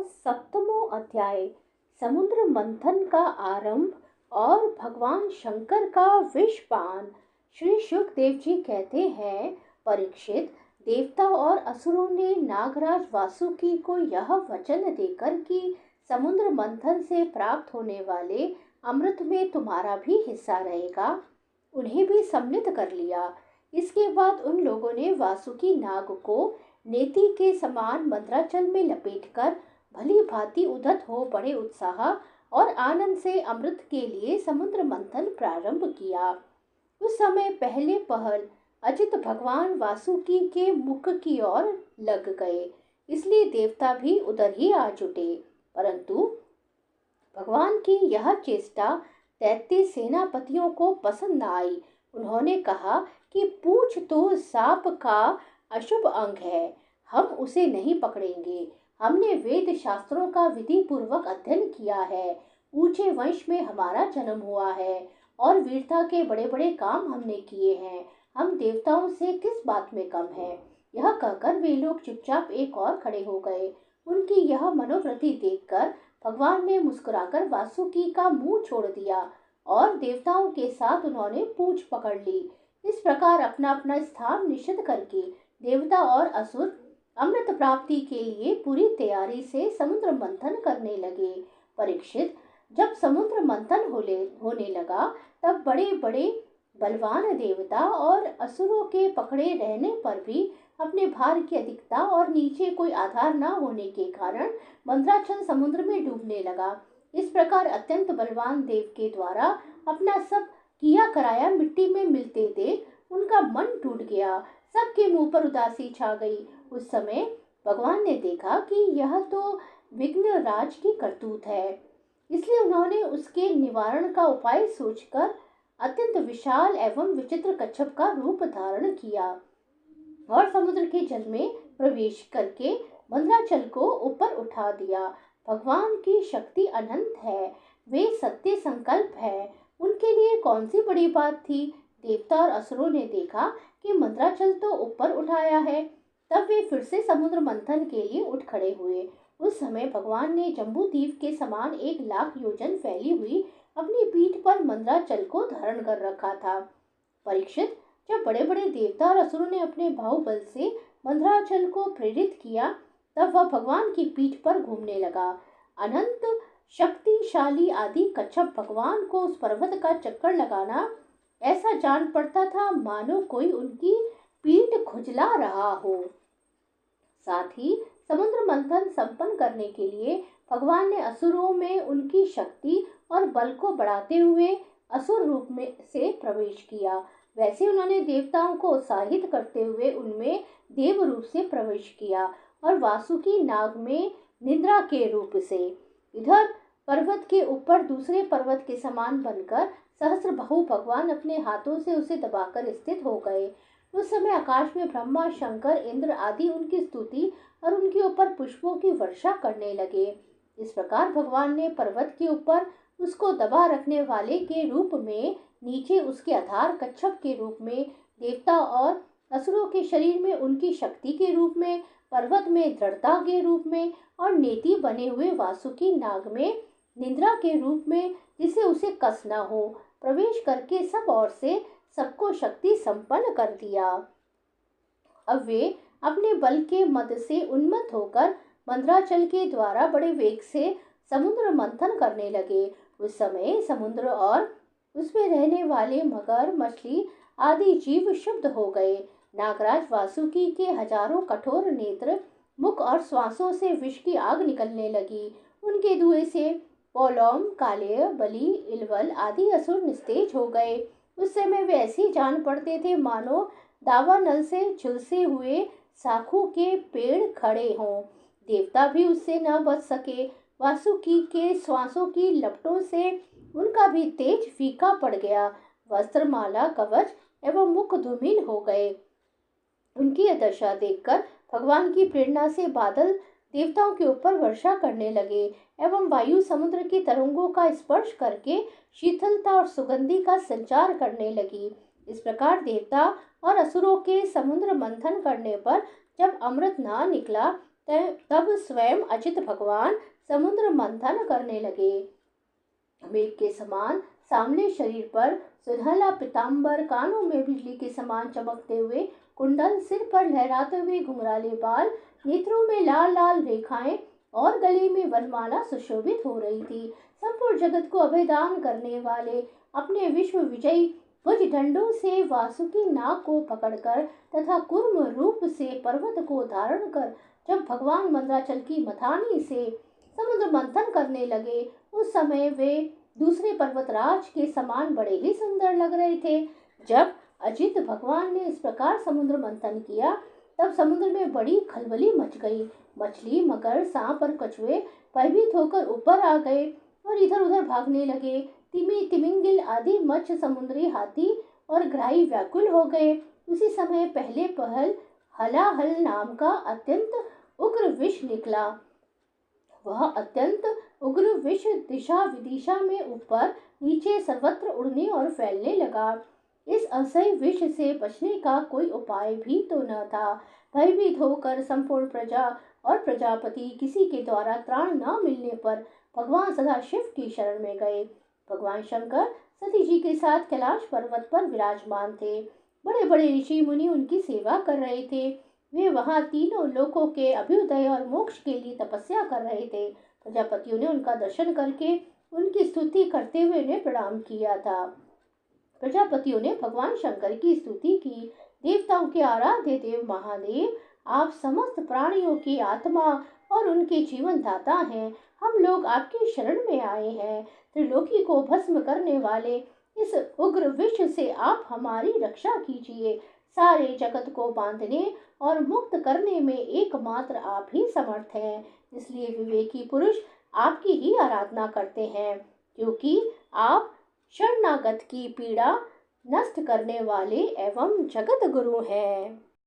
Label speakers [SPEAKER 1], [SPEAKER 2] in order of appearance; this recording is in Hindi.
[SPEAKER 1] 7वां अध्याय समुद्र मंथन का आरंभ और भगवान शंकर का विषपान। श्री शुकदेव जी कहते हैं, परीक्षित, देवता और असुरों ने नागराज वासुकी को यह वचन देकर कि समुद्र मंथन से प्राप्त होने वाले अमृत में तुम्हारा भी हिस्सा रहेगा, उन्हें भी सम्मिलित कर लिया। इसके बाद उन लोगों ने वासुकी नाग को नेति के समान मंत्राचल में लपेटकर भली भांति उद्धत हो बड़े उत्साह और आनंद से अमृत के लिए समुद्र मंथन प्रारंभ किया। उस समय पहले पहल अजित भगवान वासुकी के मुख की ओर लग गए, इसलिए देवता भी उधर ही आ जुटे। परंतु भगवान की यह चेष्टा दैत्य सेनापतियों को पसंद न आई। उन्होंने कहा कि पूंछ तो सांप का अशुभ अंग है, हम उसे नहीं पकड़ेंगे। हमने वेद शास्त्रों का विधि पूर्वक अध्ययन किया है, ऊंचे वंश में हमारा जन्म हुआ है और वीरता के बड़े बड़े काम हमने किए हैं, हम देवताओं से किस बात में कम है। यह कहकर वे लोग चुपचाप एक और खड़े हो गए। उनकी यह मनोवृत्ति देखकर भगवान ने मुस्कुराकर वासुकी का मुंह छोड़ दिया और देवताओं के साथ उन्होंने पूंछ पकड़ ली। इस प्रकार अपना अपना स्थान निश्चित करके देवता और असुर अमृत प्राप्ति के लिए पूरी तैयारी से समुद्र मंथन करने लगे। परीक्षित, जब समुद्र मंथन होने लगा तब बड़े बड़े बलवान देवता और असुरों के पकड़े रहने पर भी अपने भार की अधिकता और नीचे कोई आधार न होने के कारण मंदराचल समुद्र में डूबने लगा। इस प्रकार अत्यंत बलवान देव के द्वारा अपना सब किया कराया मिट्टी में मिलते देख उनका मन टूट गया, सबके मुंह पर उदासी छा गई। उस समय भगवान ने देखा कि यह तो विघ्नराज की करतूत है, इसलिए उन्होंने उसके निवारण का उपाय सोचकर अत्यंत विशाल एवं विचित्र कच्छप का रूप धारण किया और समुद्र के जल में प्रवेश करके मंदराचल को ऊपर उठा दिया। भगवान की शक्ति अनंत है, वे सत्य संकल्प है, उनके लिए कौन सी बड़ी बात थी। देवता और असुरों ने देखा कि मंदराचल तो ऊपर उठाया है, तब वे फिर से समुद्र मंथन के लिए उठ खड़े हुए। उस समय भगवान ने जम्बू द्वीप के समान 1,00,000 योजन फैली हुई अपनी पीठ पर मंदराचल को धारण कर रखा था। परीक्षित, जब बड़े बड़े देवता और असुरों ने अपने बाहुबल से मंदराचल को प्रेरित किया, तब वह भगवान की पीठ पर घूमने लगा। अनंत शक्तिशाली आदि कच्छप भगवान को उस पर्वत का चक्कर लगाना ऐसा जान पड़ता था मानो कोई उनकी पीठ खुजला रहा हो। साथ ही समुद्र मंथन संपन्न करने के लिए भगवान ने असुरों में उनकी शक्ति और बल को बढ़ाते हुए असुर रूप में से प्रवेश किया। वैसे उन्होंने देवताओं को उत्साहित करते हुए उनमें देव रूप से प्रवेश किया और वासुकी नाग में निद्रा के रूप से। इधर पर्वत के ऊपर दूसरे पर्वत के समान बनकर सहस्र बहु भगवान अपने हाथों से उसे दबाकर स्थित हो गए। उस समय आकाश में ब्रह्मा, शंकर, इंद्र आदि उनकी स्तुति और उनके ऊपर पुष्पों की वर्षा करने लगे। इस प्रकार भगवान ने पर्वत के ऊपर उसको दबा रखने वाले के रूप में, नीचे उसके आधार कच्छप के रूप में, देवता और असुरों के शरीर में उनकी शक्ति के रूप में, पर्वत में दृढ़ता के रूप में और नेति बने हुए वासुकी नाग में निद्रा के रूप में, जिसे उसे कस न हो, प्रवेश करके सब ओर से सबको शक्ति संपन्न कर दिया। अब वे अपने बल के मद से उन्मत्त होकर मंदराचल के द्वारा बड़े वेग से समुद्र मंथन करने लगे। उस समय समुद्र और उसमें रहने वाले मगर, मछली आदि जीव शुद्ध हो गए। नागराज वासुकी के हजारों कठोर नेत्र, मुख और श्वासों से विष की आग निकलने लगी। उनके धुएं से पोलौम, कालेय, बलि, इलवल आदि असुर निस्तेज हो गए। उस समय वे ऐसे जान पड़ते थे मानो दावानल से झुलसे हुए साखू के पेड़ खड़े हों। देवता भी उससे न बच सके। वासुकी के श्वासों की लपटों से उनका भी तेज फीका पड़ गया। वस्त्रमाला, कवच एवं मुख धूमिल हो गए। उनकी यह दशा देखकर भगवान की प्रेरणा से बादल देवताओं के ऊपर वर्षा करने लगे एवं वायु समुद्र की तरंगों का स्पर्श करके शीतलता और सुगंधि का संचार करने लगी। इस प्रकार देवता और असुरों के समुद्र मंथन करने पर जब अमृत ना निकला, तब स्वयं अजित भगवान समुद्र मंथन करने लगे। मेघ के समान सामने शरीर पर सुनहला पीताम्बर, कानों में बिजली के समान चमकते हुए कुंडल, सिर पर लहराते हुए घुंघराले बाल, नेत्रों में लाल लाल रेखाएं और गले में वरमाला सुशोभित हो रही थी। संपूर्ण जगत को अभयदान करने वाले अपने विश्व विजयी भुज दंडों से वासुकी नाग को पकड़कर तथा कूर्म रूप से पर्वत को धारण कर जब भगवान मंदराचल की मथानी से समुद्र मंथन करने लगे, उस समय वे दूसरे पर्वतराज के समान बड़े ही सुंदर लग रहे थे। जब अजित भगवान ने इस प्रकार समुद्र मंथन किया, तब समुद्र में बड़ी खलबली मच गई। मछली, मगर, सांप और कछुए भयभीत होकर ऊपर आ गए और इधर उधर भागने लगे। तिमी, तिमिंगिल आदि मत्स्य, समुद्री हाथी और ग्राही व्याकुल हो गए। उसी समय पहले पहल हलाहल नाम का अत्यंत उग्र विष निकला। वह अत्यंत उग्र विष दिशा विदिशा में ऊपर नीचे सर्वत्र उड़ने और फैलने लगा। इस असह्य विष से बचने का कोई उपाय भी तो न था। भयभीत होकर संपूर्ण प्रजा और प्रजापति किसी के द्वारा त्राण न मिलने पर भगवान सदाशिव की शरण में गए। भगवान शंकर सती जी के साथ कैलाश पर्वत पर विराजमान थे। बड़े बड़े ऋषि मुनि उनकी सेवा कर रहे थे। वे वहां तीनों लोकों के अभ्युदय और मोक्ष के लिए तपस्या कर रहे थे। प्रजापतियों ने उनका दर्शन करके उनकी स्तुति करते हुए उन्हें प्रणाम किया था। प्रजापतियों ने भगवान शंकर की स्तुति की। देवताओं के आराध्य देव महादेव, आप समस्त प्राणियों की आत्मा और उनके जीवन दाता हैं। हम लोग आपकी शरण में आए हैं। त्रिलोकी को भस्म करने वाले इस उग्र विष से आप हमारी रक्षा कीजिए। सारे जगत को बांधने और मुक्त करने में एकमात्र आप ही समर्थ हैं। इसलिए विवेकी पुरुष आपकी ही आराधना करते हैं, क्योंकि आप शरणागत की पीड़ा नष्ट करने वाले एवं जगत गुरु हैं।